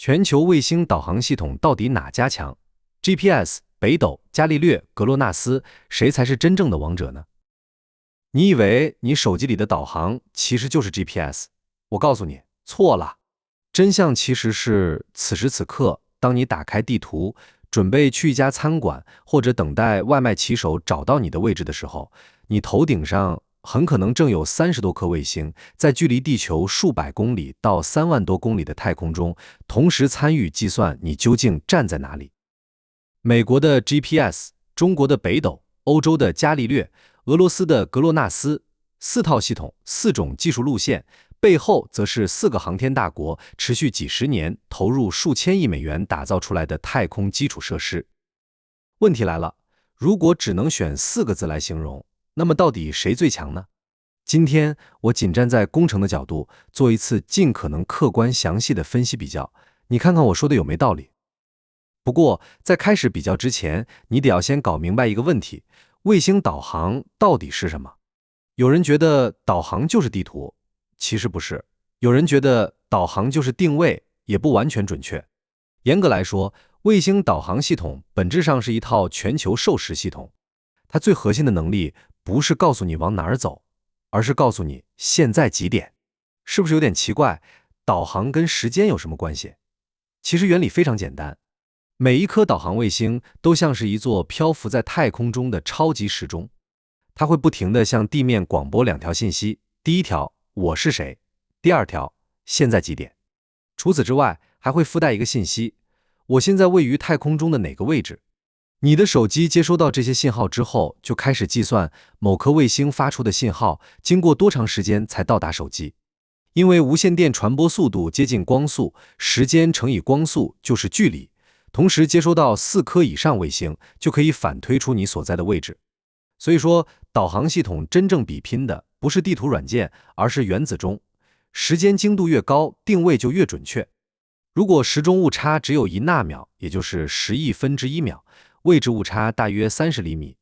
全球卫星导航系统到底哪家强？GPS、北斗、伽利略、格洛纳斯，谁才是真正的王者呢？你以为你手机里的导航其实就是 GPS？ 我告诉你，错了。真相其实是，此时此刻，当你打开地图，准备去一家餐馆，或者等待外卖骑手找到你的位置的时候，你头顶上很可能正有30多颗卫星，在距离地球数百公里到3万多公里的太空中，同时参与计算你究竟站在哪里。美国的 GPS、中国的北斗、欧洲的伽利略、俄罗斯的格洛纳斯，4套系统，4种技术路线，背后则是4个航天大国持续几十年投入数千亿美元打造出来的太空基础设施。问题来了，如果只能选4个字来形容，那么到底谁最强呢？今天我仅站在工程的角度，做一次尽可能客观详细的分析比较，你看看我说的有没道理。不过在开始比较之前，你得要先搞明白一个问题，卫星导航到底是什么？有人觉得导航就是地图，其实不是。有人觉得导航就是定位，也不完全准确。严格来说，卫星导航系统本质上是一套全球授时系统，它最核心的能力不是告诉你往哪儿走，而是告诉你现在几点。是不是有点奇怪？导航跟时间有什么关系？其实原理非常简单，每一颗导航卫星都像是一座漂浮在太空中的超级时钟，它会不停地向地面广播2条信息，第一条，我是谁；第二条，现在几点。除此之外，还会附带一个信息，我现在位于太空中的哪个位置。你的手机接收到这些信号之后，就开始计算某颗卫星发出的信号经过多长时间才到达手机。因为无线电传播速度接近光速，时间乘以光速就是距离，同时接收到4颗以上卫星，就可以反推出你所在的位置。所以说，导航系统真正比拼的不是地图软件，而是原子钟。时间精度越高，定位就越准确。如果时钟误差只有1纳秒，也就是10亿分之1秒，位置误差大约30厘米。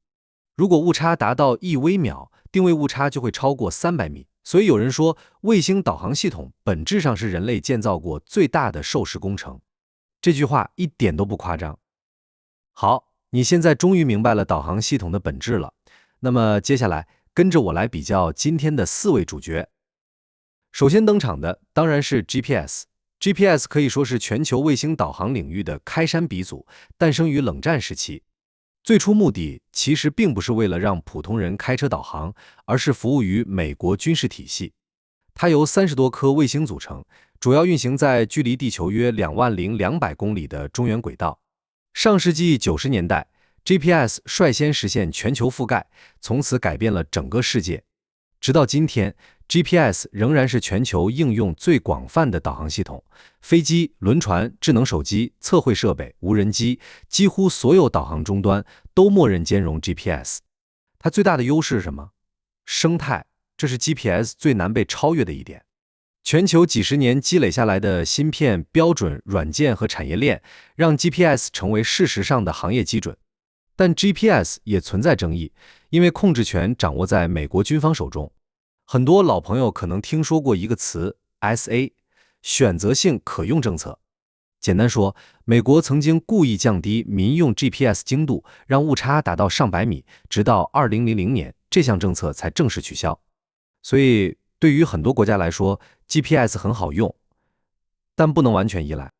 如果误差达到1微秒，定位误差就会超过300米。所以有人说，卫星导航系统本质上是人类建造过最大的授时工程。这句话一点都不夸张。好，你现在终于明白了导航系统的本质了。那么接下来跟着我来比较今天的4位主角。首先登场的当然是 GPS。GPS 可以说是全球卫星导航领域的开山鼻祖，诞生于冷战时期。最初目的其实并不是为了让普通人开车导航，而是服务于美国军事体系。它由30多颗卫星组成，主要运行在距离地球约20200公里的中原轨道。上世纪90年代， GPS 率先实现全球覆盖，从此改变了整个世界。直到今天， GPS 仍然是全球应用最广泛的导航系统，飞机、轮船、智能手机、测绘设备、无人机，几乎所有导航终端都默认兼容 GPS。 它最大的优势是什么？生态，这是 GPS 最难被超越的一点。全球几十年积累下来的芯片、标准、软件和产业链，让 GPS 成为事实上的行业基准。但 GPS 也存在争议，因为控制权掌握在美国军方手中。很多老朋友可能听说过一个词 SA， 选择性可用政策。简单说，美国曾经故意降低民用 GPS 精度，让误差达到上百米，直到2000年，这项政策才正式取消。所以对于很多国家来说， GPS 很好用，但不能完全依赖。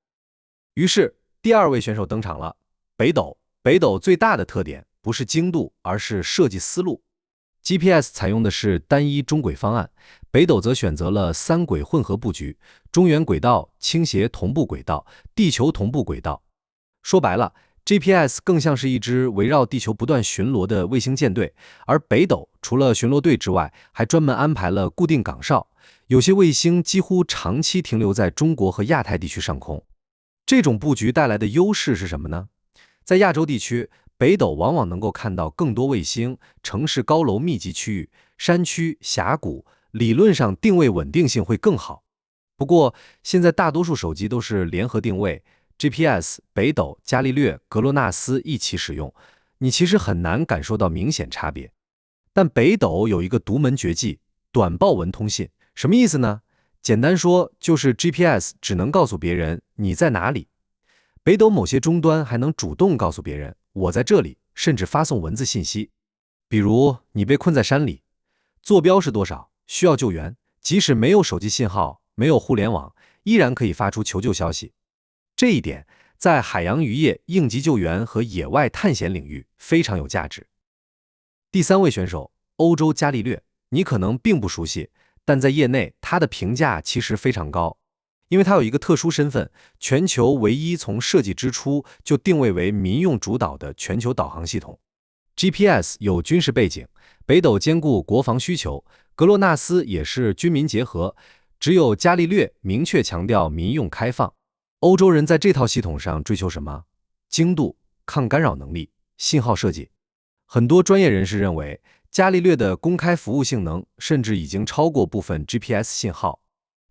于是第2位选手登场了，北斗。北斗最大的特点不是精度，而是设计思路。GPS 采用的是单一中轨方案，北斗则选择了3轨混合布局，中原轨道、倾斜同步轨道、地球同步轨道。说白了， GPS 更像是一支围绕地球不断巡逻的卫星舰队，而北斗除了巡逻队之外，还专门安排了固定岗哨，有些卫星几乎长期停留在中国和亚太地区上空。这种布局带来的优势是什么呢？在亚洲地区，北斗往往能够看到更多卫星，城市高楼密集区域、山区、峡谷，理论上定位稳定性会更好。不过，现在大多数手机都是联合定位， GPS、北斗、伽利略、格洛纳斯一起使用，你其实很难感受到明显差别。但北斗有一个独门绝技，短报文通信。什么意思呢？简单说就是 GPS 只能告诉别人你在哪里，北斗某些终端还能主动告诉别人我在这里，甚至发送文字信息。比如你被困在山里，坐标是多少，需要救援，即使没有手机信号，没有互联网，依然可以发出求救消息。这一点在海洋渔业、应急救援和野外探险领域非常有价值。第3位选手，欧洲伽利略，你可能并不熟悉，但在业内他的评价其实非常高，因为他有一个特殊身份，全球唯一从设计之初就定位为民用主导的全球导航系统。GPS 有军事背景，北斗兼顾国防需求，格洛纳斯也是军民结合，只有伽利略明确强调民用开放。欧洲人在这套系统上追求什么？精度、抗干扰能力、信号设计。很多专业人士认为，伽利略的公开服务性能甚至已经超过部分 GPS 信号。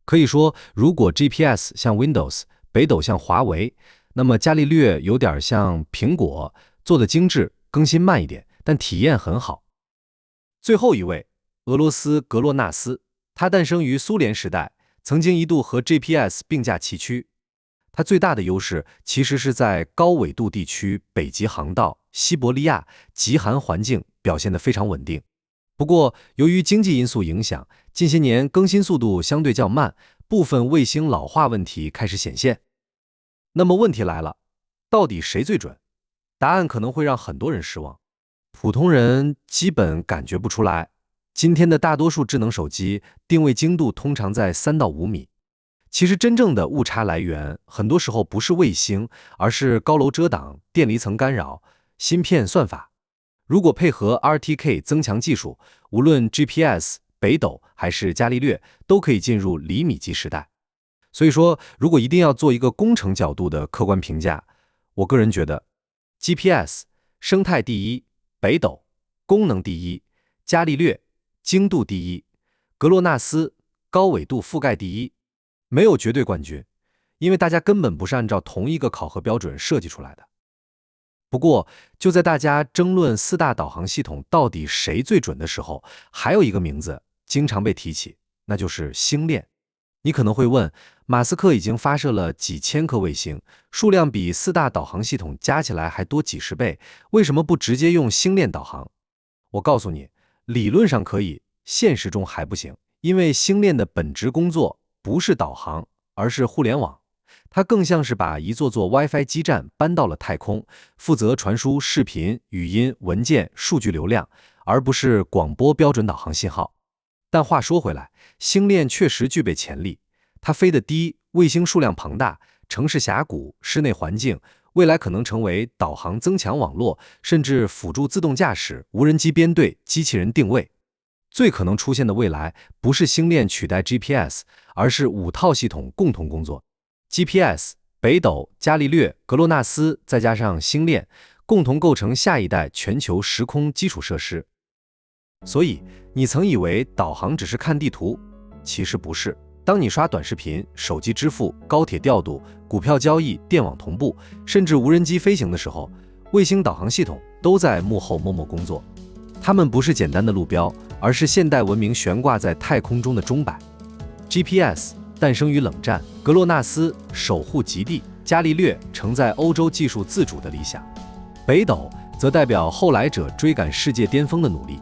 可以说，如果 GPS 像 Windows， 北斗像华为，那么伽利略有点像苹果，做的精致，更新慢一点，但体验很好。最后一位，俄罗斯格洛纳斯，他诞生于苏联时代，曾经一度和 GPS 并驾齐驱。它最大的优势其实是在高纬度地区、北极航道、西伯利亚极寒环境表现得非常稳定。不过，由于经济因素影响，近些年更新速度相对较慢，部分卫星老化问题开始显现。那么问题来了，到底谁最准？答案可能会让很多人失望，普通人基本感觉不出来。今天的大多数智能手机定位精度通常在3到5米。其实真正的误差来源很多时候不是卫星，而是高楼遮挡、电离层干扰、芯片算法。如果配合 RTK 增强技术，无论 GPS、北斗还是伽利略都可以进入厘米级时代。所以说，如果一定要做一个工程角度的客观评价，我个人觉得 GPS 生态第一，北斗功能第一，伽利略精度第一，格洛纳斯高纬度覆盖第一。没有绝对冠军，因为大家根本不是按照同一个考核标准设计出来的。不过，就在大家争论4大导航系统到底谁最准的时候，还有一个名字经常被提起，那就是星链。你可能会问，马斯克已经发射了几千颗卫星，数量比4大导航系统加起来还多几十倍，为什么不直接用星链导航？我告诉你，理论上可以，现实中还不行，因为星链的本质工作不是导航，而是互联网。它更像是把一座座 WiFi 基站搬到了太空，负责传输视频、语音、文件、数据流量，而不是广播标准导航信号。但话说回来，星链确实具备潜力，它飞得低，卫星数量庞大，城市峡谷、室内环境，未来可能成为导航增强网络，甚至辅助自动驾驶、无人机编队、机器人定位。最可能出现的未来不是星链取代 GPS， 而是5套系统共同工作。GPS、北斗、伽利略、格洛纳斯再加上星链，共同构成下一代全球时空基础设施。所以，你曾以为导航只是看地图，其实不是。当你刷短视频、手机支付、高铁调度、股票交易、电网同步，甚至无人机飞行的时候，卫星导航系统都在幕后默默工作。它们不是简单的路标，而是现代文明悬挂在太空中的钟摆。GPS 诞生于冷战，格洛纳斯守护极地，伽利略承载欧洲技术自主的理想，北斗则代表后来者追赶世界巅峰的努力。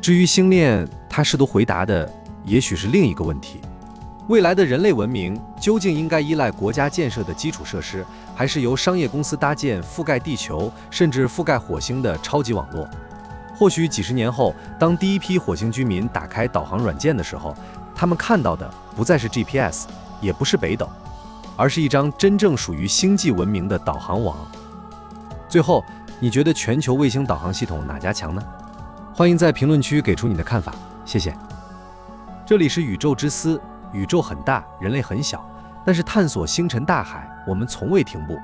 至于星链，他试图回答的也许是另一个问题：未来的人类文明究竟应该依赖国家建设的基础设施，还是由商业公司搭建覆盖地球甚至覆盖火星的超级网络？或许几十年后，当第一批火星居民打开导航软件的时候，他们看到的不再是 GPS， 也不是北斗，而是一张真正属于星际文明的导航网。最后，你觉得全球卫星导航系统哪家强呢？欢迎在评论区给出你的看法，谢谢。这里是宇宙之思，宇宙很大，人类很小，但是探索星辰大海，我们从未停步。